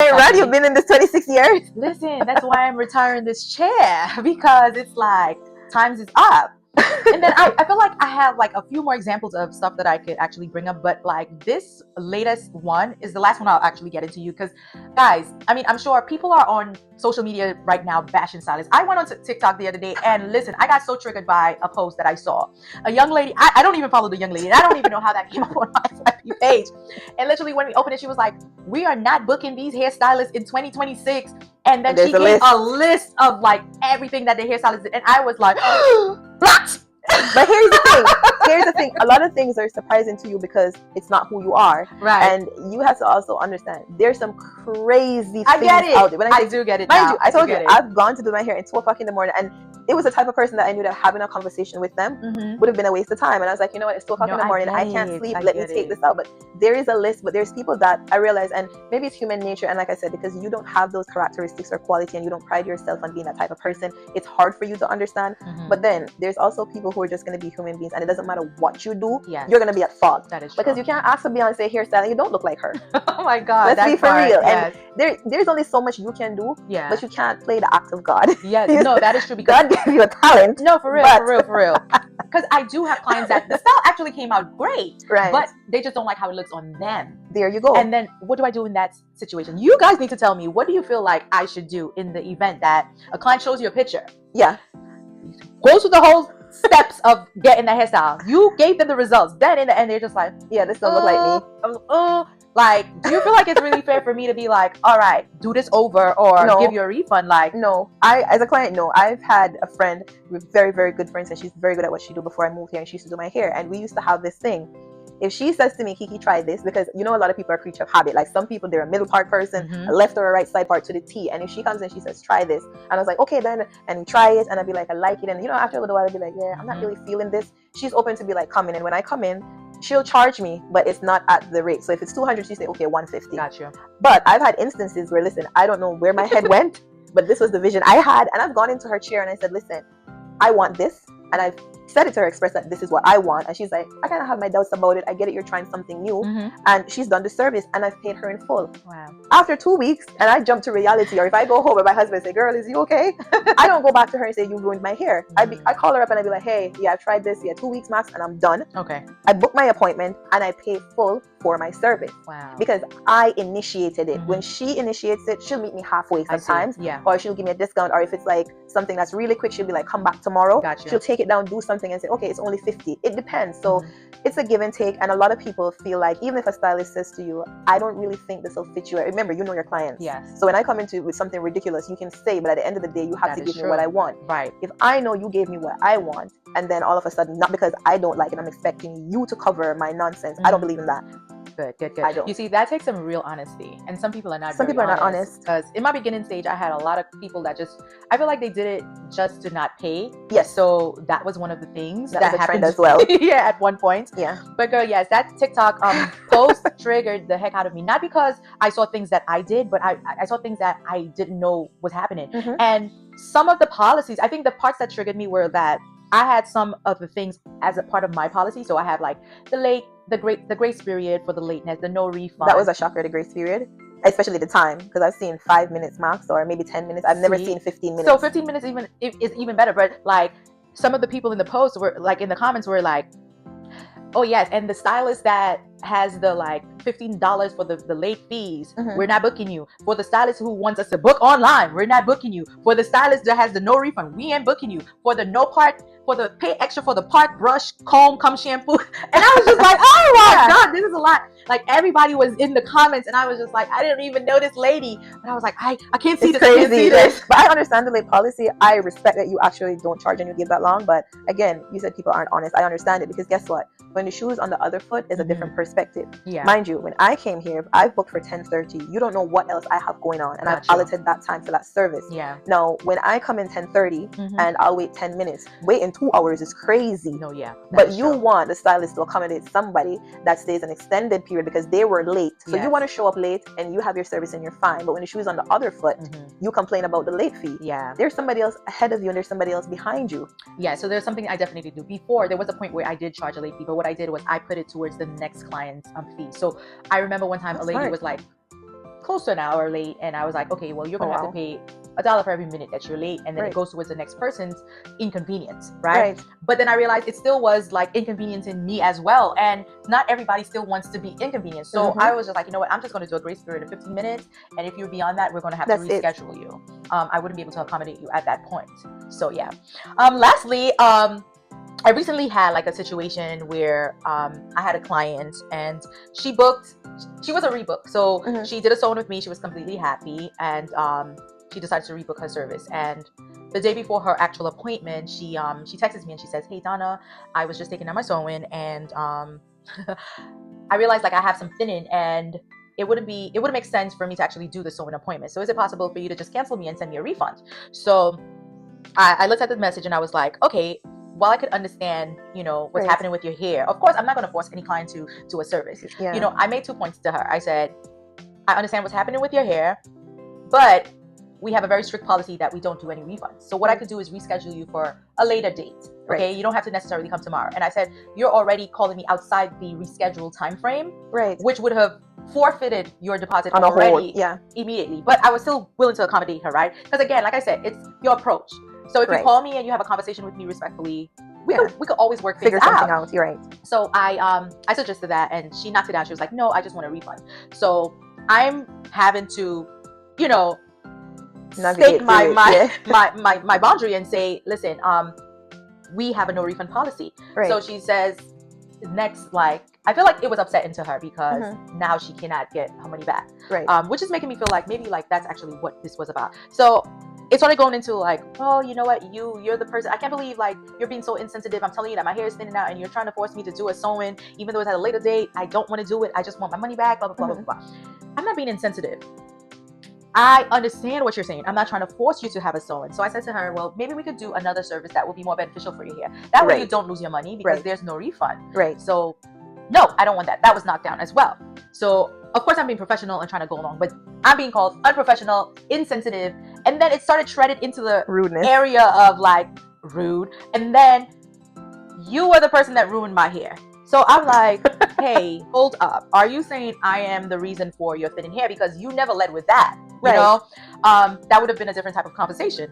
damn right, you've been in this 26 years. Listen, that's why I'm retiring this chair, because it's like times is up. And then I feel like I have like a few more examples of stuff that I could actually bring up, but like this latest one is the last one I'll actually get into you, because guys, I mean, I'm sure people are on social media right now bashing stylists. I went on TikTok the other day, and listen, I got so triggered by a post that I saw. A young lady, I don't even follow the young lady, and I don't even know how that came up on my FYP page. And literally when we opened it, she was like, we are not booking these hairstylists in 2026. And then she gave a list of like everything that the hairstylist did, and I was like, blocked. But here's the thing. A lot of things are surprising to you because it's not who you are. Right. And you have to also understand there's some crazy I things get it. out there. When I do get it. Mind you, I told you, it. I've gone to do my hair at 2 o'clock in the morning, and it was the type of person that I knew that having a conversation with them would have been a waste of time. And I was like, you know what, it's 2 o'clock in the morning, I can't sleep, let me take this out. But there is a list, but there's people that I realize, and maybe it's human nature, and like I said, because you don't have those characteristics or quality and you don't pride yourself on being that type of person, it's hard for you to understand. But then there's also people who are just going to be human beings, and it doesn't matter what you do, you're going to be at fault. That is true. Because you can't ask a Beyonce hairstyle and you don't look like her. Oh my God. Let's be for real. Yes. And there's only so much you can do, but you can't play the act of God. Yeah, no, that is true, because God gave you a talent. No, for real. Because I do have clients that the style actually came out great, right? But they just don't like how it looks on them. There you go. And then what do I do in that situation? You guys need to tell me, what do you feel like I should do in the event that a client shows you a picture? Yeah. Goes through the whole steps of getting the hairstyle. You gave them the results. Then in the end, they're just like, yeah, this don't look like me. Like, do you feel like it's really fair for me to be like, all right, do this over, or give you a refund? Like, no, as a client, no. I've had a friend, we're very, very good friends, and she's very good at what she do. Before I moved here, and she used to do my hair, and we used to have this thing. If she says to me, Kiki, try this, because you know a lot of people are a creature of habit. Like some people, they're a middle part person, a left or a right side part to the T. And if she comes in, she says, try this. And I was like, okay, then, and we try it, and I'd be like, I like it. And you know, after a little while, I'd be like, yeah, I'm not really feeling this. She's open to be like, come in. And when I come in, she'll charge me, but it's not at the rate. So if it's 200, she say, okay, 150. Gotcha. But I've had instances where, listen, I don't know where my head went, but this was the vision I had. And I've gone into her chair and I said, listen, I want this. And I've said it to her, express that this is what I want. And she's like, I kind of have my doubts about it. I get it, you're trying something new. And she's done the service, and I've paid her in full. Wow. After 2 weeks, and I jump to reality, or if I go home and my husband say, girl, is you okay? I don't go back to her and say, you ruined my hair. I call her up and I'd be like, hey, yeah, I've tried this. Yeah, 2 weeks max, and I'm done. Okay. I book my appointment and I pay full for my service. Wow. Because I initiated it. When she initiates it, she'll meet me halfway sometimes. Yeah. Or she'll give me a discount. Or if it's like something that's really quick, she'll be like, come back tomorrow. Gotcha. She'll take it down, do something, and say, okay, it's only 50. It depends. So it's a give and take. And a lot of people feel like, even if a stylist says to you, I don't really think this will fit you. Remember, you know your clients. Yes. So when I come into with something ridiculous, you can say, but at the end of the day, you have to give me what I want. Right. If I know you gave me what I want, and then all of a sudden, not because I don't like it, I'm expecting you to cover my nonsense. I don't believe in that. Good. I don't. You see, that takes some real honesty, and some people are not. Some people are not honest. Because in my beginning stage, I had a lot of people that I feel like they did it just to not pay. Yes. So that was one of the things that trend happened as well. Yeah, at one point. Yeah. But girl, yes, that TikTok post triggered the heck out of me. Not because I saw things that I did, but I saw things that I didn't know was happening. And some of the policies, I think the parts that triggered me were that I had some of the things as a part of my policy. So I have like the grace period for the lateness, the no refund. That was a shocker, the grace period, especially the time, because I've seen 5 minutes max or maybe 10 minutes. I've never seen 15 minutes. So 15 minutes is even better. But like some of the people in the post were like, in the comments were like, oh yes, and the stylist that has the like $15 for the late fees, we're not booking you. For the stylist who wants us to book online, we're not booking you. For the stylist that has the no refund, we ain't booking you. For the no part, for the pay extra for the part, brush, comb, cum shampoo. And I was just like, oh my God, this is a lot. Like everybody was in the comments, and I was just like, I didn't even know this lady. And I was like, I can't see this. Crazy. I can't see this. But I understand the late policy. I respect that you actually don't charge and you give that long. But again, you said people aren't honest. I understand it, because guess what? When the shoe is on the other foot is a different perspective. Yeah. Mind you, when I came here, I've booked for 10:30. You don't know what else I have going on, and I've allotted that time for that service. Yeah. Now, when I come in 10:30 and I'll wait 10 minutes, waiting 2 hours is crazy. No, yeah. But you want the stylist to accommodate somebody that stays an extended period because they were late. So you want to show up late and you have your service and you're fine. But when the shoe is on the other foot, you complain about the late fee. Yeah. There's somebody else ahead of you and there's somebody else behind you. Yeah. So there's something I definitely do. Before, there was a point where I did charge a late fee, but what I did was I put it towards the next client's fee. So I remember one time a lady was like, close to an hour late, and I was like, okay, well, you're gonna have to pay $1 for every minute that you're late, and then it goes towards the next person's inconvenience, right? But then I realized it still was like inconveniencing me as well, and not everybody still wants to be inconvenienced. So I was just like, you know what, I'm just going to do a grace period of 15 minutes, and if you're beyond that, we're going to have to reschedule you. I wouldn't be able to accommodate you at that point. So yeah. Lastly, I recently had like a situation where I had a client, and she was a rebook. So she did a sewing with me. She was completely happy, and she decided to rebook her service. And the day before her actual appointment, she texts me and she says, "Hey Donna, I was just taking out my sewing, and I realized like I have some thinning, and it wouldn't make sense for me to actually do the sewing appointment. So is it possible for you to just cancel me and send me a refund?" So I looked at the message and I was like, okay, while I could understand, you know, what's happening with your hair, of course, I'm not going to force any client to do a service. You know, I made 2 points to her. I said, I understand what's happening with your hair, but we have a very strict policy that we don't do any refunds. So what I could do is reschedule you for a later date. Okay, you don't have to necessarily come tomorrow. And I said, you're already calling me outside the rescheduled time frame, which would have forfeited your deposit on already immediately. But I was still willing to accommodate her, right? Because again, like I said, it's your approach. So if you call me and you have a conversation with me respectfully, we could always figure something out. You're right. So I suggested that, and she knocked it down. She was like, no, I just want a refund. So I'm having to, you know, state my boundary and say, listen, we have a no refund policy. So she says next, like, I feel like it was upsetting to her because now she cannot get her money back, which is making me feel like maybe like that's actually what this was about. So it started going into like, well, you know what, you're the person, I can't believe like you're being so insensitive. I'm telling you that my hair is thinning out and you're trying to force me to do a sewing even though it's at a later date. I don't want to do it. I just want my money back, blah blah blah blah blah. I'm not being insensitive. I understand what you're saying. I'm not trying to force you to have a sewing. So I said to her, well, maybe we could do another service that will be more beneficial for your hair. That way you don't lose your money because there's no refund. So no, I don't want that. That was knocked down as well. So of course I'm being professional and trying to go along, but I'm being called unprofessional, insensitive, and then it started treaded into the rudeness area of like rude. And then you were the person that ruined my hair. So I'm like, hey, hold up. Are you saying I am the reason for your thinning hair? Because you never led with that, you know? That would have been a different type of conversation.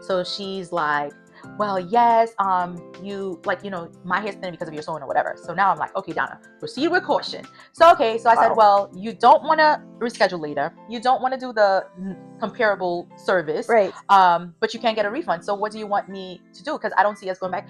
So she's like, well, yes, you like, you know, my hair's thinning because of your sewing or whatever. So now I'm like, okay, Donna, proceed with caution. So, okay. So I said, well, you don't want to reschedule later. You don't want to do the comparable service. But you can't get a refund. So what do you want me to do? Because I don't see us going back.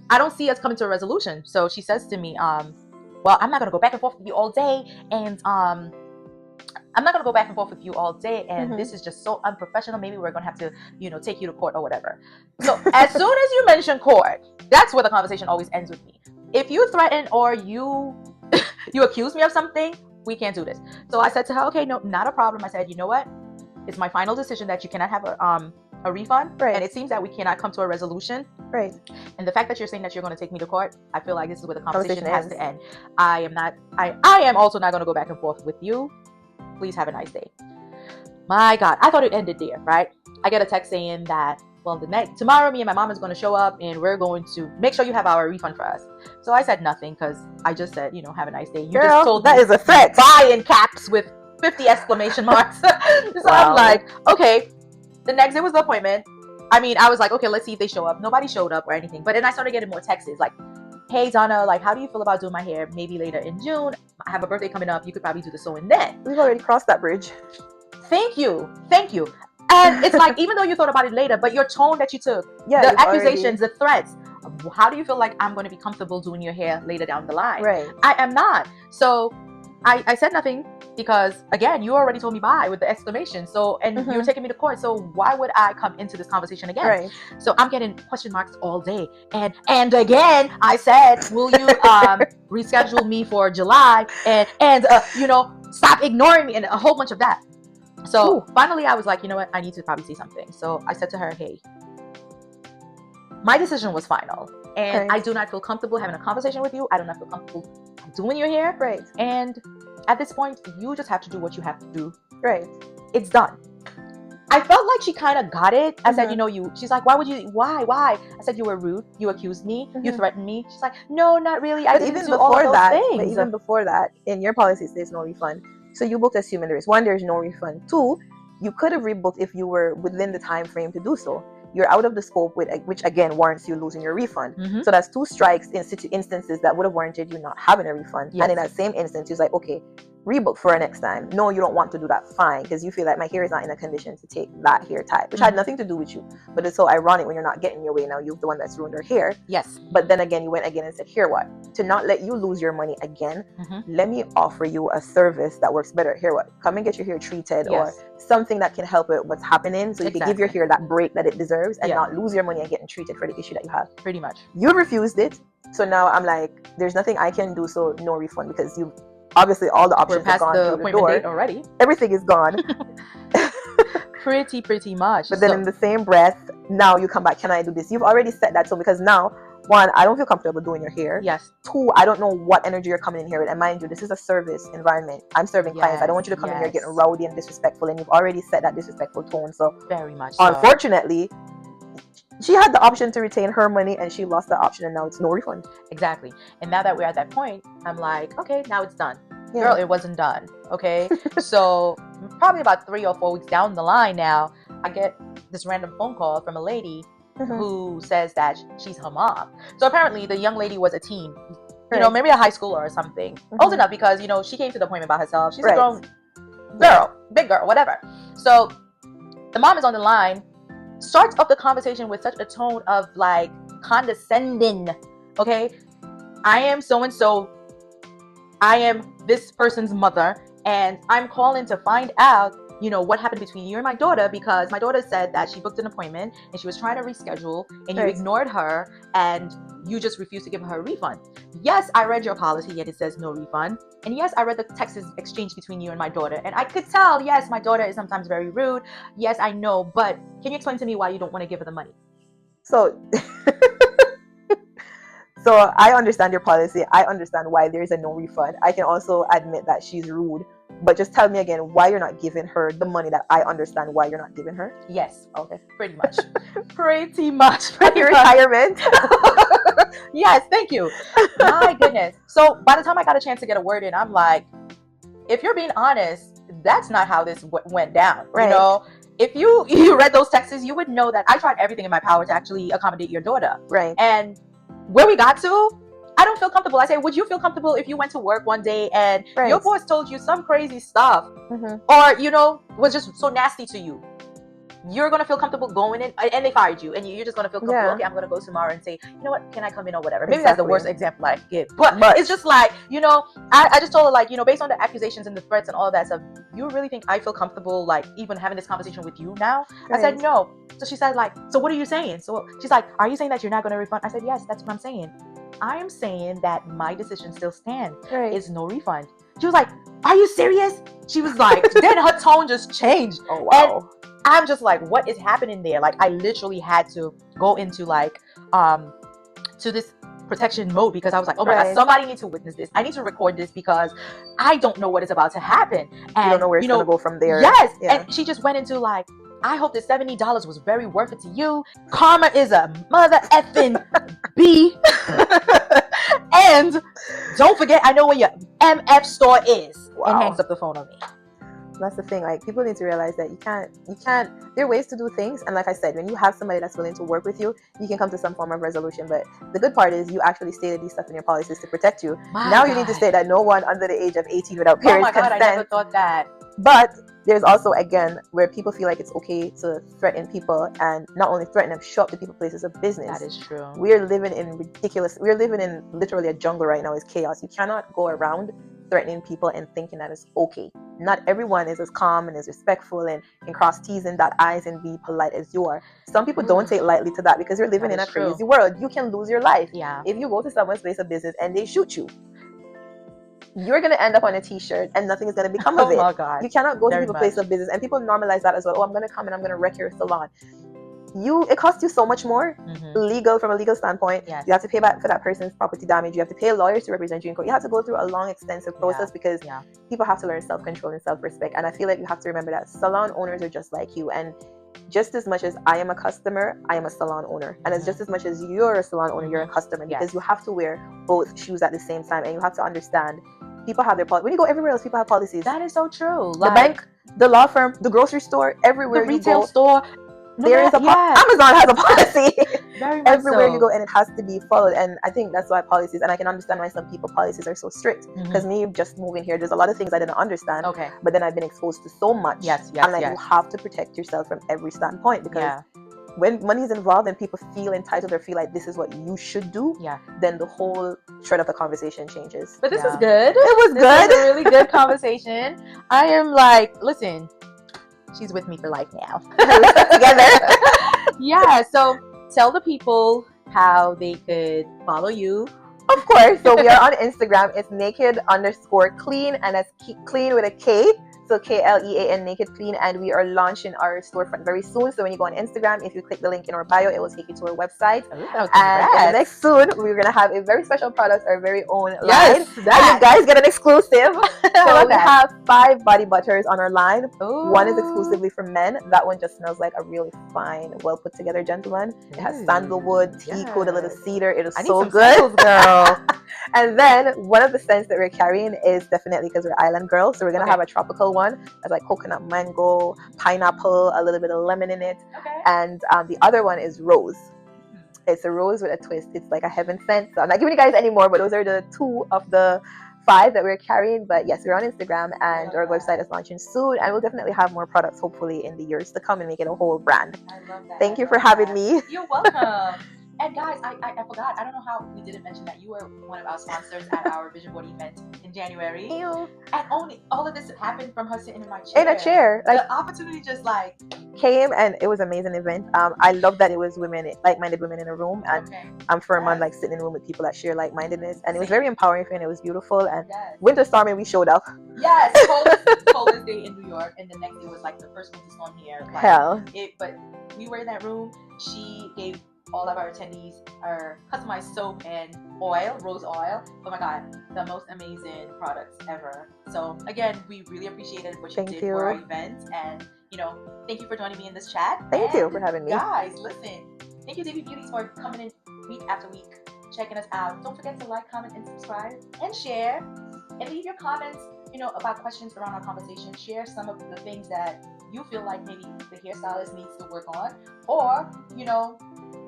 I don't see us coming to a resolution. So she says to me, well, I'm not going to go back and forth with you all day. And, I'm not going to go back and forth with you all day. And this is just so unprofessional. Maybe we're going to have to, you know, take you to court or whatever. So as soon as you mention court, that's where the conversation always ends with me. If you threaten or you accuse me of something, we can't do this. So I said to her, okay, no, not a problem. I said, you know what? It's my final decision that you cannot have a refund. And it seems that we cannot come to a resolution. And the fact that you're saying that you're going to take me to court, I feel like this is where the conversation has to end. I am also not going to go back and forth with you. Please have a nice day. My God, I thought it ended there, right? I get a text saying that, well, tomorrow me and my mom is going to show up and we're going to make sure you have our refund for us. So I said nothing because I just said, you know, have a nice day. You just told that me is a threat. Buy in caps with 50 exclamation marks. So I'm like, okay. The next day was the appointment. I mean, I was like, okay, let's see if they show up. Nobody showed up or anything. But then I started getting more texts like, hey, Donna, like, how do you feel about doing my hair maybe later in June? I have a birthday coming up. You could probably do the sewing then. We've already crossed that bridge. Thank you. And it's like, even though you thought about it later, but your tone that you took, the accusations, the threats, how do you feel like I'm going to be comfortable doing your hair later down the line? I am not. So I said nothing because, again, you already told me bye with the exclamation. So, and you're taking me to court. So why would I come into this conversation again? So I'm getting question marks all day. And again, I said, will you reschedule me for July? And you know, stop ignoring me and a whole bunch of that. So finally I was like, you know what? I need to probably say something. So I said to her, hey, my decision was final. And I do not feel comfortable having a conversation with you. I do not feel comfortable doing your hair. And at this point, you just have to do what you have to do. It's done. I felt like she kind of got it. I said, you know, she's like, why? I said, you were rude. You accused me. You threatened me. She's like, no, not really. I didn't do all of those things. But even before that, in your policy, there's no refund. So you booked assuming there is one, there's no refund. Two, you could have rebooked if you were within the time frame to do so. You're out of the scope, which again warrants you losing your refund. So that's two strikes in instances that would have warranted you not having a refund. Yes. And in that same instance, you're like, okay, rebook for a next time. No, you don't want to do that. Fine, because you feel like my hair is not in a condition to take that hair type, which had nothing to do with you. But it's so ironic when you're not getting your way now. You're the one that's ruined her hair. Yes. But then again, you went again and said, here what? To not let you lose your money again, let me offer you a service that works better. Here what? Come and get your hair treated or something that can help with what's happening, so you can give your hair that break that it deserves and not lose your money and getting treated for the issue that you have. Pretty much. You refused it. So now I'm like, there's nothing I can do, so no refund, because you obviously all the options have gone through the door already. Everything is gone. pretty much. But then in the same breath, now you come back, can I do this? You've already set that tone, because now, one, I don't feel comfortable doing your hair. Yes. Two, I don't know what energy you're coming in here with. And mind you, this is a service environment. I'm serving clients. I don't want you to come in here getting rowdy and disrespectful, and you've already set that disrespectful tone. So very much unfortunately, she had the option to retain her money and she lost the option, and now it's no refund. Exactly. And now that we're at that point, I'm like, okay, now it's done. Girl, it wasn't done. Okay. So probably about 3 or 4 weeks down the line now, I get this random phone call from a lady who says that she's her mom. So apparently the young lady was a teen, you know, maybe a high schooler or something, old enough, because, you know, she came to the appointment by herself. She's a grown girl, big girl, whatever. So the mom is on the line, starts off the conversation with such a tone of like condescending. Okay, I am so-and-so. I am this person's mother, and I'm calling to find out, you know, what happened between you and my daughter, because my daughter said that she booked an appointment and she was trying to reschedule, and you ignored her and you just refused to give her a refund. Yes, I read your policy and it says no refund. And yes, I read the text exchange between you and my daughter, and I could tell, yes, my daughter is sometimes very rude. Yes, I know, but can you explain to me why you don't want to give her the money? So so I understand your policy. I understand why there's a no refund. I can also admit that she's rude, but just tell me again why you're not giving her the money that I understand why you're not giving her. Yes. Okay. Pretty much. Pretty much. Your retirement. Yes, thank you. My goodness. So by the time I got a chance to get a word in, I'm like, if you're being honest, that's not how this went down. Right. You know, if you read those texts, you would know that I tried everything in my power to actually accommodate your daughter. Right. And where we got to, I don't feel comfortable. I say, would you feel comfortable if you went to work one day and your boss told you some crazy stuff, or, you know, was just so nasty to you? You're going to feel comfortable going in, and they fired you, and you're just going to feel comfortable, okay, I'm going to go tomorrow and say, you know what, can I come in or whatever? Maybe that's the worst example I give. But it's just like, you know, I just told her, like, you know, based on the accusations and the threats and all of that stuff, you really think I feel comfortable, like, even having this conversation with you now? I said, no. So she said, like, so what are you saying? So she's like, are you saying that you're not going to refund? I said, yes, that's what I'm saying. I am saying that my decision still stands. It's no refund. She was like, are you serious? She was like, then her tone just changed. Oh, wow. And I'm just like, what is happening there? Like, I literally had to go into like, to this protection mode, because I was like, oh my God, somebody needs to witness this. I need to record this, because I don't know what is about to happen. And you don't know where it's going to go from there. Yes. Yeah. And she just went into like, I hope the $70 was very worth it to you. Karma is a mother effing B. And don't forget, I know where your MF store is. And hangs up the phone on me. That's the thing. Like, people need to realize that you can't, there are ways to do things. And like I said, when you have somebody that's willing to work with you, you can come to some form of resolution. But the good part is you actually stated these stuff in your policies to protect you. You need to state that no one under the age of 18 without parents' consent. I never thought that. But there's also, again, where people feel like it's okay to threaten people, and not only threaten them, show up to people places of business. That is true. We're living in literally a jungle right now. It's chaos. You cannot go around threatening people and thinking that it's okay. Not everyone is as calm and as respectful and cross T's and dot I's and be polite as you are. Some people don't take lightly to that, because you're living in a crazy world. You can lose your life. Yeah. If you go to someone's place of business and they shoot you, you're going to end up on a t-shirt and nothing is going to become of it. Oh my God. You cannot go to people's place of business, and people normalize that as well. Oh, I'm going to come and I'm going to wreck your salon. It costs you so much more from a legal standpoint. You have to pay back for that person's property damage. You have to pay lawyers to represent you in court. You have to go through a long, extensive process, because people have to learn self-control and self-respect. And I feel like you have to remember that salon owners are just like you. And just as much as I am a customer, I am a salon owner. And it's just as much as you're a salon owner, you're a customer, because you have to wear both shoes at the same time. And you have to understand People have their when you go everywhere else, people have policies. That is so true. The bank, the law firm, the grocery store, everywhere the you retail go, store. there is a Amazon has a policy. Very much everywhere so. you go, and it has to be followed. And I think that's why policies, and I can understand why some people policies are so strict. Because me just moving here, there's a lot of things I didn't understand. Okay. But then I've been exposed to so much. Yes. I'm like, you have to protect yourself from every standpoint, because when money is involved and people feel entitled or feel like this is what you should do, then the whole thread of the conversation changes. But this is good. It was this good. Was a really good conversation. I am like, listen, she's with me for life now. Together. Yeah. So tell the people how they could follow you. Of course. So we are on Instagram. It's naked_clean, and that's clean with a K. So KLEAN, Naked Clean, and we are launching our storefront very soon. So when you go on Instagram, if you click the link in our bio, it will take you to our website. And next soon, we're gonna have a very special product, our very own line. And you guys get an exclusive. So we have 5 body butters on our line. Ooh. One is exclusively for men. That one just smells like a really fine, well put together gentleman. It has sandalwood, teak with a little cedar. It is so good, sandals, girl. And then one of the scents that we're carrying is definitely, because we're island girls, so we're gonna have a tropical one. It's like coconut, mango, pineapple, a little bit of lemon in it. And the other one is rose. It's a rose with a twist. It's like a heaven scent. So I'm not giving you guys any more, but those are the 2 of the 5 that we're carrying. But yes, we're on Instagram, and our website is launching soon, and we'll definitely have more products hopefully in the years to come and make it a whole brand. I love that. Thank you for having me. You're welcome. And guys, I forgot. I don't know how we didn't mention that you were one of our sponsors at our Vision Board event in January. Ew. And all of this happened from her sitting in my chair. In a chair. Like, the opportunity just like came, and it was an amazing event. I love that it was women, like-minded women in a room, and I'm firm on like sitting in a room with people that share like-mindedness, and it was very empowering for me, and it was beautiful. And winter storm, and we showed up. Yes, coldest day in New York, and the next day was like the first winter storm here. Like, hell. But we were in that room. She gave all of our attendees our customized soap and oil, rose oil. Oh my god, the most amazing products ever. So again, we really appreciated what you did for our event, and thank you for joining me in this chat. Thank you for having me. Guys, listen, thank you Davy Beauties for coming in week after week, checking us out. Don't forget to like, comment, and subscribe, and share, and leave your comments about questions around our conversation. Share some of the things that you feel like maybe the hairstylist needs to work on, or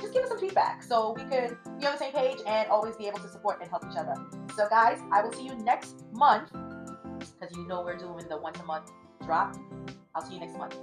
just give us some feedback so we could be on the same page and always be able to support and help each other. So guys, I will see you next month, because we're doing the once a month drop. I'll see you next month.